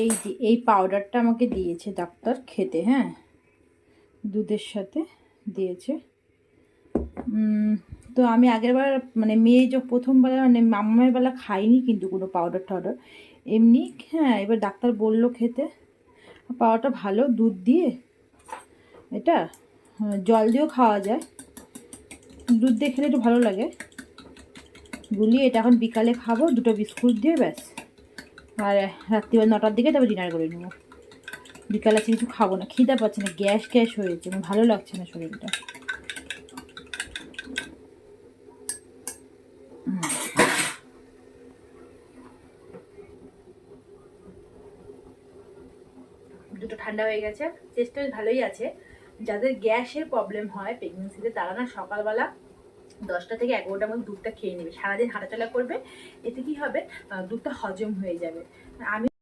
এই যে এই পাউডারটা আমাকে দিয়েছে ডাক্তার খেতে, হ্যাঁ, দুধের সাথে দিয়েছে। তো আমি আগেরবার মানে মেয়ে যে প্রথমবার মানে মামার বেলা খাইনি কিন্তু কোনো পাউডার টাউডার, এমনি। হ্যাঁ, এবার ডাক্তার বললো খেতে। পাউডারটা ভালো, দুধ দিয়ে এটা জল দিয়েও খাওয়া যায়, দুধ দিয়ে খেলে একটু ভালো লাগে। গুলিয়ে এটা এখন বিকালে খাবো 2টো বিস্কুট দিয়ে, ব্যাস। আর রাত্রিবেলা 9টার দিকে তারপর ডিনার করে নেবো। বিকালে আছে কিছু খাবো না, খিদে পাচ্ছে না, গ্যাস গ্যাস হয়েছে, আমার ভালো লাগছে না শরীরটা। দুটো ঠান্ডা হয়ে গেছে, চেষ্টা ভালোই আছে। যাদের গ্যাসের প্রবলেম হয় প্রেগনেন্সিতে, তারা না সকালবেলা 10টা থেকে 11টার মধ্যে দুধটা খেয়ে নেবে, সারাদিন হাঁটাচলা করবে, এতে কি হবে দুধটা হজম হয়ে যাবে। আমি